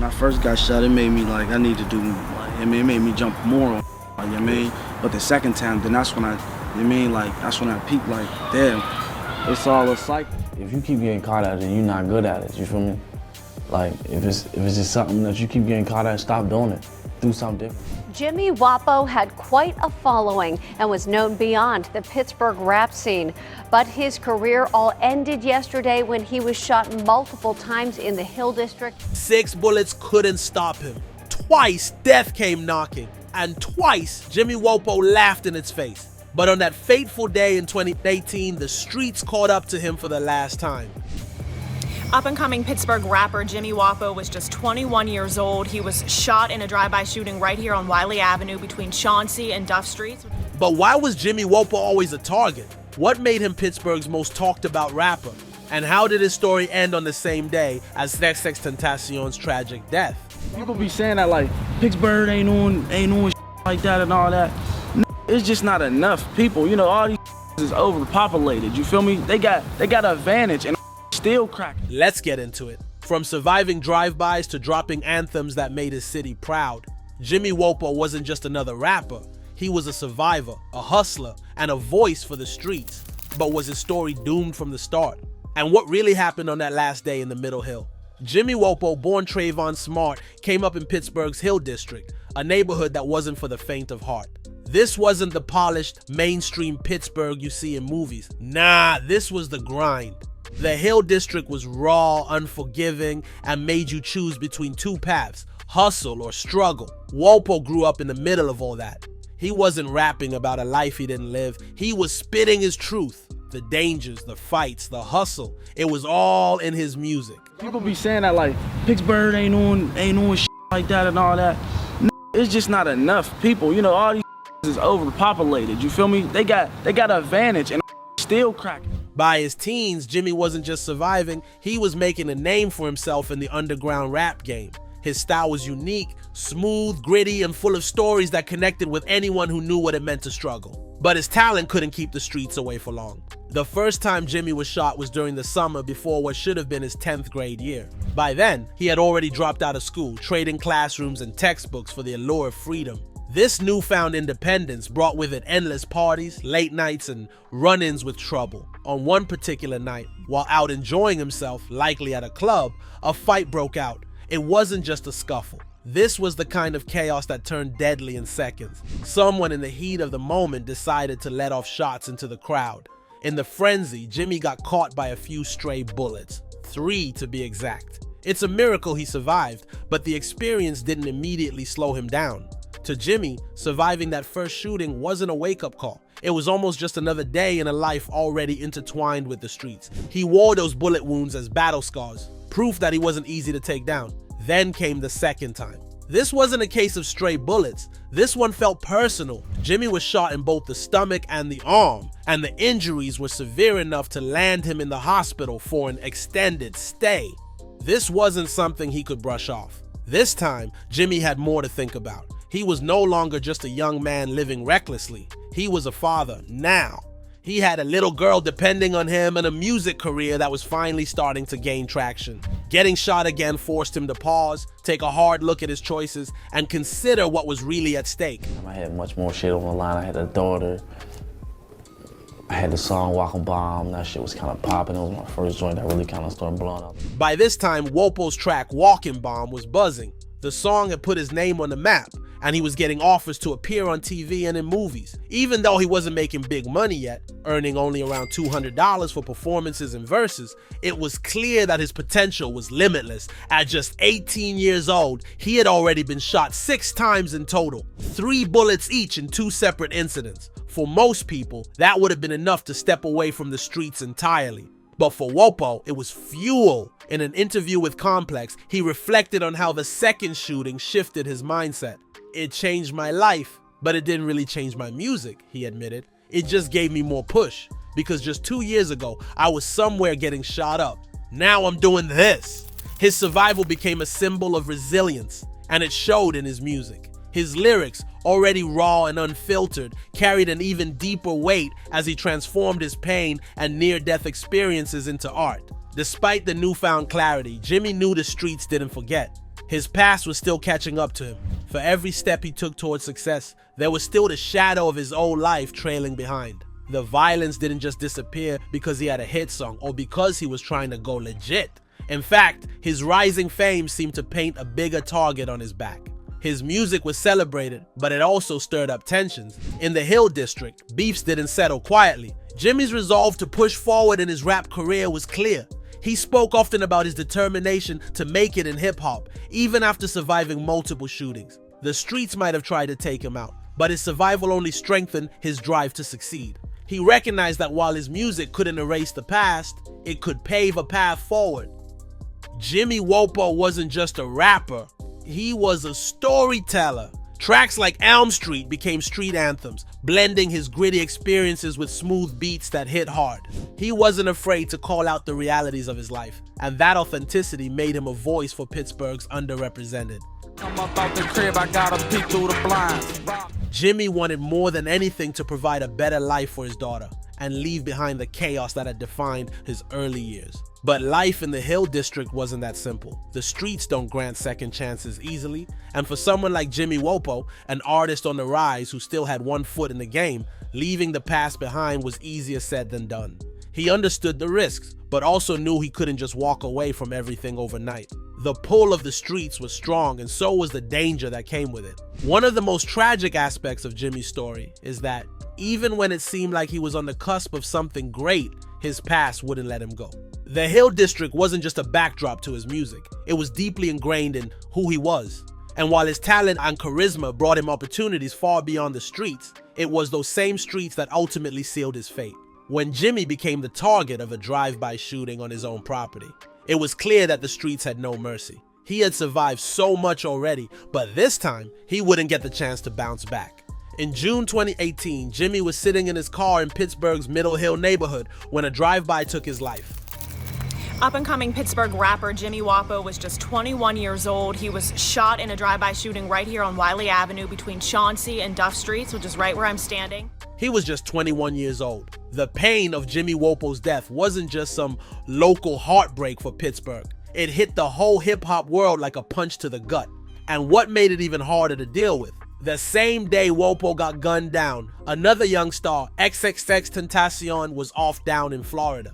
I first got shot, it made me like I need to do like it made me jump more on, like, you know what I mean? But the second time, then that's when I, you know what I mean, like that's when I peaked, like, damn, it's all a cycle. If you keep getting caught at it, you're not good at it, you feel me? Like, if it's just something that you keep getting caught at, stop doing it. Do something different. Jimmy Wopo had quite a following and was known beyond the Pittsburgh rap scene. But his career all ended yesterday when he was shot multiple times in the Hill District. 6 bullets couldn't stop him. Twice, death came knocking. And twice, Jimmy Wopo laughed in its face. But on that fateful day in 2018, the streets caught up to him for the last time. Up-and-coming Pittsburgh rapper Jimmy Wopo was just 21 years old. He was shot in a drive-by shooting right here on Wiley Avenue between Chauncey and Duff Streets. But why was Jimmy Wopo always a target? What made him Pittsburgh's most talked about rapper? And how did his story end on the same day as XXXTentacion's tragic death? People be saying that like Pittsburgh ain't on like that and all that. It's just not enough people. You know, all these is overpopulated. You feel me? They got an advantage and still cracking. Let's get into it. From surviving drive-bys to dropping anthems that made his city proud, Jimmy Wopo wasn't just another rapper. He was a survivor, a hustler, and a voice for the streets. But was his story doomed from the start? And what really happened on that last day in the Middle Hill? Jimmy Wopo, born Trayvon Smart, came up in Pittsburgh's Hill District, a neighborhood that wasn't for the faint of heart. This wasn't the polished, mainstream Pittsburgh you see in movies. Nah, this was the grind. The Hill District was raw, unforgiving, and made you choose between two paths, hustle or struggle. Wopo grew up in the middle of all that. He wasn't rapping about a life he didn't live. He was spitting his truth. The dangers, the fights, the hustle. It was all in his music. People be saying that like Pittsburgh ain't on like that and all that. It's just not enough people. You know, all these is overpopulated. You feel me? They got an advantage and still cracking. By his teens, Jimmy wasn't just surviving, he was making a name for himself in the underground rap game. His style was unique, smooth, gritty, and full of stories that connected with anyone who knew what it meant to struggle. But his talent couldn't keep the streets away for long. The first time Jimmy was shot was during the summer before what should have been his 10th grade year. By then, he had already dropped out of school, trading classrooms and textbooks for the allure of freedom. This newfound independence brought with it endless parties, late nights, and run-ins with trouble. On one particular night, while out enjoying himself, likely at a club, a fight broke out. It wasn't just a scuffle. This was the kind of chaos that turned deadly in seconds. Someone in the heat of the moment decided to let off shots into the crowd. In the frenzy, Jimmy got caught by a few stray bullets, 3 to be exact. It's a miracle he survived, but the experience didn't immediately slow him down. To Jimmy, surviving that first shooting wasn't a wake-up call. It was almost just another day in a life already intertwined with the streets. He wore those bullet wounds as battle scars, proof that he wasn't easy to take down. Then came the second time. This wasn't a case of stray bullets. This one felt personal. Jimmy was shot in both the stomach and the arm, and the injuries were severe enough to land him in the hospital for an extended stay. This wasn't something he could brush off. This time, Jimmy had more to think about. He was no longer just a young man living recklessly. He was a father now. He had a little girl depending on him and a music career that was finally starting to gain traction. Getting shot again forced him to pause, take a hard look at his choices, and consider what was really at stake. I had much more shit on the line. I had a daughter. I had the song Walking Bomb. That shit was kind of popping. It was my first joint that really kind of started blowing up. By this time, Wopo's track Walking Bomb was buzzing. The song had put his name on the map, and he was getting offers to appear on TV and in movies. Even though he wasn't making big money yet, earning only around $200 for performances and verses, it was clear that his potential was limitless. At just 18 years old, he had already been shot 6 times in total, 3 bullets each in 2 separate incidents. For most people, that would have been enough to step away from the streets entirely. But for Wopo, it was fuel. In an interview with Complex, he reflected on how the second shooting shifted his mindset. It changed my life, but it didn't really change my music, he admitted. It just gave me more push, because just 2 years ago, I was somewhere getting shot up. Now I'm doing this. His survival became a symbol of resilience, and it showed in his music. His lyrics, already raw and unfiltered, carried an even deeper weight as he transformed his pain and near-death experiences into art. Despite the newfound clarity, Jimmy knew the streets didn't forget. His past was still catching up to him. For every step he took towards success, there was still the shadow of his old life trailing behind. The violence didn't just disappear because he had a hit song or because he was trying to go legit. In fact, his rising fame seemed to paint a bigger target on his back. His music was celebrated, but it also stirred up tensions. In the Hill District, beefs didn't settle quietly. Jimmy's resolve to push forward in his rap career was clear. He spoke often about his determination to make it in hip-hop, even after surviving multiple shootings. The streets might have tried to take him out, but his survival only strengthened his drive to succeed. He recognized that while his music couldn't erase the past, it could pave a path forward. Jimmy Wopo wasn't just a rapper, he was a storyteller. Tracks like Elm Street became street anthems, blending his gritty experiences with smooth beats that hit hard. He wasn't afraid to call out the realities of his life, and that authenticity made him a voice for Pittsburgh's underrepresented. I'm up out the crib, I gotta peek through the blinds. Jimmy wanted more than anything to provide a better life for his daughter and leave behind the chaos that had defined his early years. But life in the Hill District wasn't that simple. The streets don't grant second chances easily, and for someone like Jimmy Wopo, an artist on the rise who still had one foot in the game, leaving the past behind was easier said than done. He understood the risks, but also knew he couldn't just walk away from everything overnight. The pull of the streets was strong, and so was the danger that came with it. One of the most tragic aspects of Jimmy's story is that even when it seemed like he was on the cusp of something great, his past wouldn't let him go. The Hill District wasn't just a backdrop to his music, it was deeply ingrained in who he was. And while his talent and charisma brought him opportunities far beyond the streets, it was those same streets that ultimately sealed his fate. When Jimmy became the target of a drive-by shooting on his own property, it was clear that the streets had no mercy. He had survived so much already, but this time, he wouldn't get the chance to bounce back. In June 2018, Jimmy was sitting in his car in Pittsburgh's Middle Hill neighborhood when a drive-by took his life. Up-and-coming Pittsburgh rapper Jimmy Wopo was just 21 years old. He was shot in a drive-by shooting right here on Wiley Avenue between Chauncey and Duff Streets, which is right where I'm standing. He was just 21 years old. The pain of Jimmy Wopo's death wasn't just some local heartbreak for Pittsburgh. It hit the whole hip-hop world like a punch to the gut. And what made it even harder to deal with? The same day Wopo got gunned down, another young star, XXXTentacion, was off down in Florida.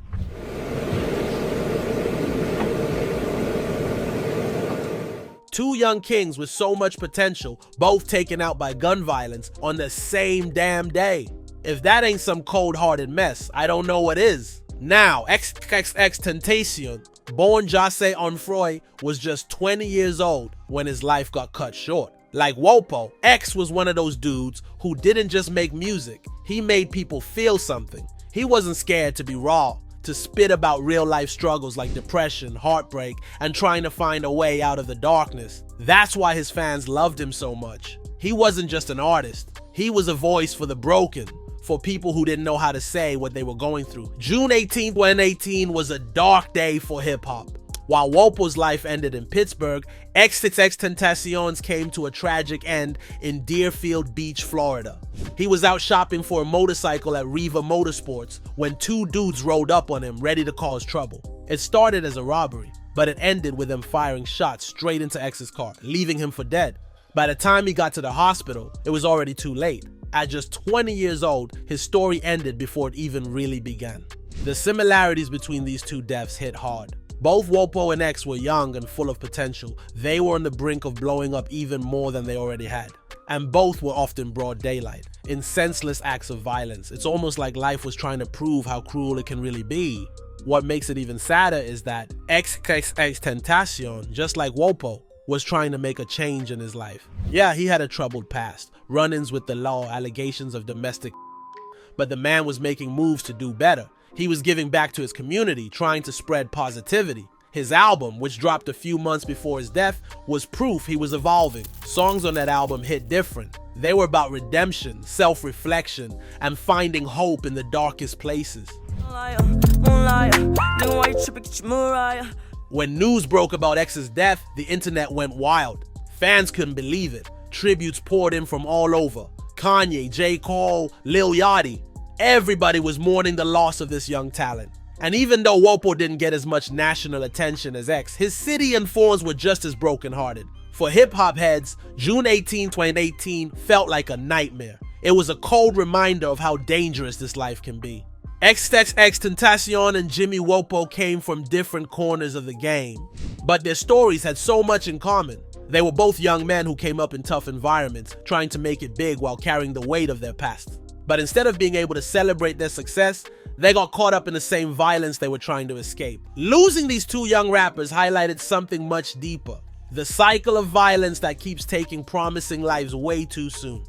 Two young kings with so much potential, both taken out by gun violence on the same damn day. If that ain't some cold-hearted mess, I don't know what is. Now, XXXTentacion, born Jase Onfroy, was just 20 years old when his life got cut short. Like Wopo, X was one of those dudes who didn't just make music, he made people feel something. He wasn't scared to be raw, to spit about real-life struggles like depression, heartbreak, and trying to find a way out of the darkness. That's why his fans loved him so much. He wasn't just an artist, he was a voice for the broken, for people who didn't know how to say what they were going through. June 18, 2018 was a dark day for hip-hop. While Wopo's life ended in Pittsburgh, XXXTentacion's came to a tragic end in Deerfield Beach, Florida. He was out shopping for a motorcycle at Riva Motorsports when two dudes rolled up on him ready to cause trouble. It started as a robbery, but it ended with them firing shots straight into X's car, leaving him for dead. By the time he got to the hospital, it was already too late. At just 20 years old, his story ended before it even really began. The similarities between these two deaths hit hard. Both Wopo and X were young and full of potential. They were on the brink of blowing up even more than they already had. And both were often broad daylight, in senseless acts of violence. It's almost like life was trying to prove how cruel it can really be. What makes it even sadder is that XXXTentacion, just like Wopo, was trying to make a change in his life. Yeah, he had a troubled past, run-ins with the law, allegations of domestic, but the man was making moves to do better. He was giving back to his community, trying to spread positivity. His album, which dropped a few months before his death, was proof he was evolving. Songs on that album hit different. They were about redemption, self-reflection, and finding hope in the darkest places. When news broke about X's death, the internet went wild. Fans couldn't believe it. Tributes poured in from all over. Kanye, J. Cole, Lil Yachty. Everybody was mourning the loss of this young talent. And even though Wopo didn't get as much national attention as X, his city and forms were just as brokenhearted. For hip-hop heads, June 18, 2018 felt like a nightmare. It was a cold reminder of how dangerous this life can be. XXXTentacion and Jimmy Wopo came from different corners of the game, but their stories had so much in common. They were both young men who came up in tough environments, trying to make it big while carrying the weight of their past. But instead of being able to celebrate their success, they got caught up in the same violence they were trying to escape. Losing these two young rappers highlighted something much deeper: the cycle of violence that keeps taking promising lives way too soon.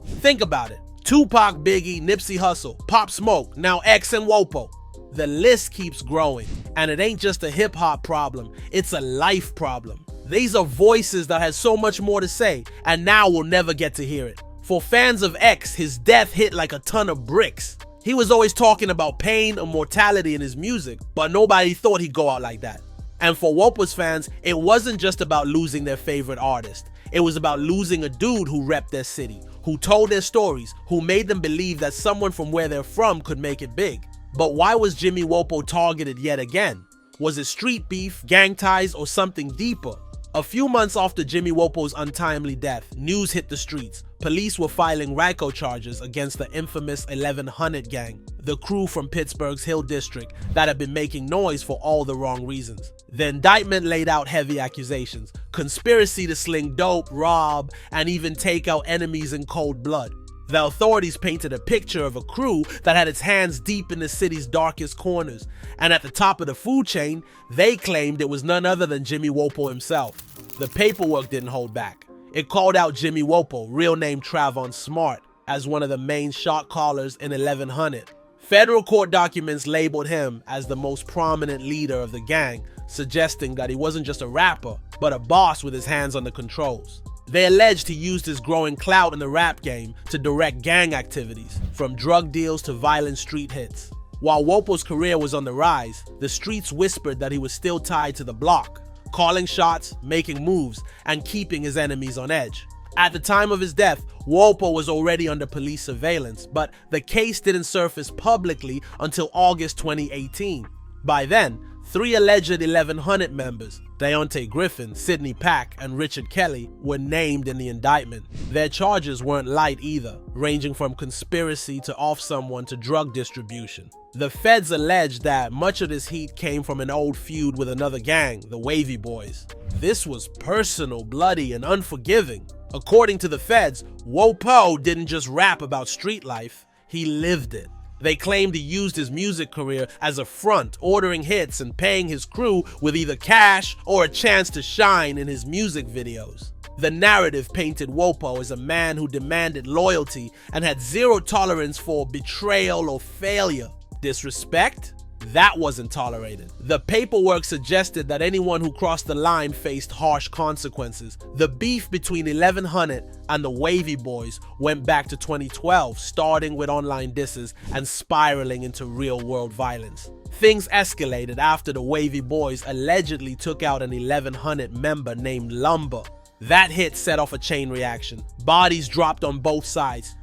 Think about it. Tupac, Biggie, Nipsey Hussle, Pop Smoke, now X and Wopo. The list keeps growing, and it ain't just a hip-hop problem, it's a life problem. These are voices that had so much more to say, and now we'll never get to hear it. For fans of X, his death hit like a ton of bricks. He was always talking about pain and mortality in his music, but nobody thought he'd go out like that. And for Wopo's fans, it wasn't just about losing their favorite artist. It was about losing a dude who repped their city, who told their stories, who made them believe that someone from where they're from could make it big. But why was Jimmy Wopo targeted yet again? Was it street beef, gang ties, or something deeper? A few months after Jimmy Wopo's untimely death, news hit the streets. Police were filing RICO charges against the infamous 1100 gang, the crew from Pittsburgh's Hill District that had been making noise for all the wrong reasons. The indictment laid out heavy accusations: conspiracy to sling dope, rob, and even take out enemies in cold blood. The authorities painted a picture of a crew that had its hands deep in the city's darkest corners, and at the top of the food chain, they claimed it was none other than Jimmy Wopo himself. The paperwork didn't hold back. It called out Jimmy Wopo, real name Travon Smart, as one of the main shot callers in 1100. Federal court documents labeled him as the most prominent leader of the gang, suggesting that he wasn't just a rapper, but a boss with his hands on the controls. They alleged he used his growing clout in the rap game to direct gang activities, from drug deals to violent street hits. While Wopo's career was on the rise, the streets whispered that he was still tied to the block, calling shots, making moves, and keeping his enemies on edge. At the time of his death, Wopo was already under police surveillance, but the case didn't surface publicly until August 2018. By then, 3 alleged 1100 members, Deontay Griffin, Sidney Pack, and Richard Kelly, were named in the indictment. Their charges weren't light either, ranging from conspiracy to off someone to drug distribution. The feds alleged that much of this heat came from an old feud with another gang, the Wavy Boys. This was personal, bloody, and unforgiving. According to the feds, Wopo didn't just rap about street life, he lived it. They claimed he used his music career as a front, ordering hits and paying his crew with either cash or a chance to shine in his music videos. The narrative painted Wopo as a man who demanded loyalty and had zero tolerance for betrayal or failure. Disrespect? That wasn't tolerated. The paperwork suggested that anyone who crossed the line faced harsh consequences. The beef between 1100 and the Wavy Boys went back to 2012, starting with online disses and spiraling into real-world violence. Things escalated after the Wavy Boys allegedly took out an 1100 member named Lumber. That hit set off a chain reaction. Bodies dropped on both sides,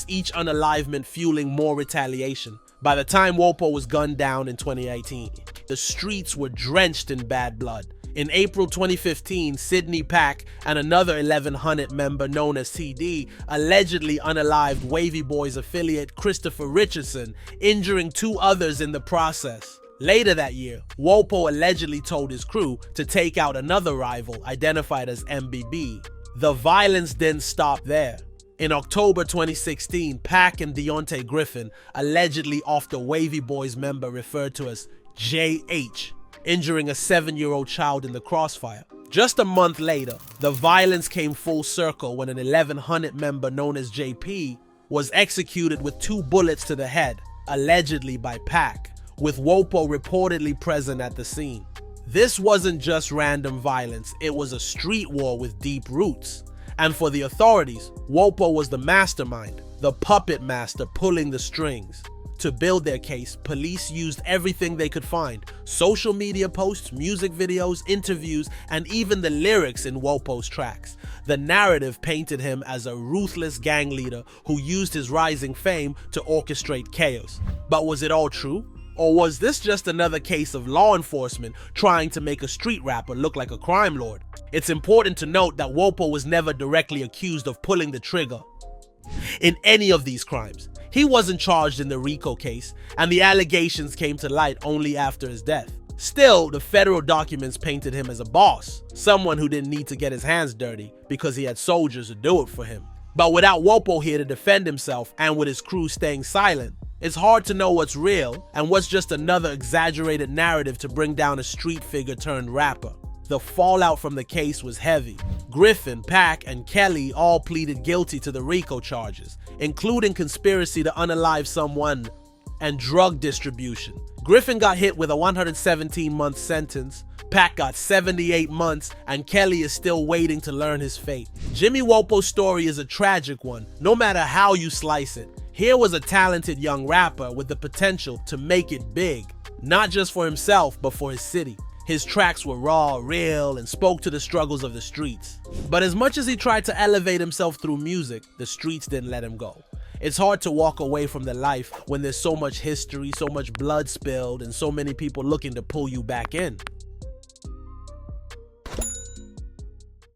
each unalivement fueling more retaliation. By the time Wopo was gunned down in 2018, the streets were drenched in bad blood. In April 2015, Sidney Pack and another 1100 member known as TD allegedly unalived Wavy Boys affiliate Christopher Richardson, injuring 2 others in the process. Later that year, Wopo allegedly told his crew to take out another rival identified as MBB. The violence didn't stop there. In October 2016, Pack and Deontay Griffin allegedly offed a Wavy Boys member referred to as JH, injuring a 7-year-old child in the crossfire. Just a month later, the violence came full circle when an 1100 member known as JP was executed with 2 bullets to the head, allegedly by Pack, with Wopo reportedly present at the scene. This wasn't just random violence, it was a street war with deep roots. And for the authorities, Wopo was the mastermind, the puppet master pulling the strings. To build their case, police used everything they could find: social media posts, music videos, interviews, and even the lyrics in Wopo's tracks. The narrative painted him as a ruthless gang leader who used his rising fame to orchestrate chaos. But was it all true? Or was this just another case of law enforcement trying to make a street rapper look like a crime lord? It's important to note that Wopo was never directly accused of pulling the trigger in any of these crimes. He wasn't charged in the RICO case, and the allegations came to light only after his death. Still, the federal documents painted him as a boss, someone who didn't need to get his hands dirty because he had soldiers to do it for him. But without Wopo here to defend himself and with his crew staying silent, it's hard to know what's real and what's just another exaggerated narrative to bring down a street figure turned rapper. The fallout from the case was heavy. Griffin, Pack, and Kelly all pleaded guilty to the RICO charges, including conspiracy to unalive someone and drug distribution. Griffin got hit with a 117-month sentence, Pack got 78 months, and Kelly is still waiting to learn his fate. Jimmy Wopo's story is a tragic one, no matter how you slice it. Here was a talented young rapper with the potential to make it big, not just for himself, but for his city. His tracks were raw, real, and spoke to the struggles of the streets. But as much as he tried to elevate himself through music, the streets didn't let him go. It's hard to walk away from the life when there's so much history, so much blood spilled, and so many people looking to pull you back in.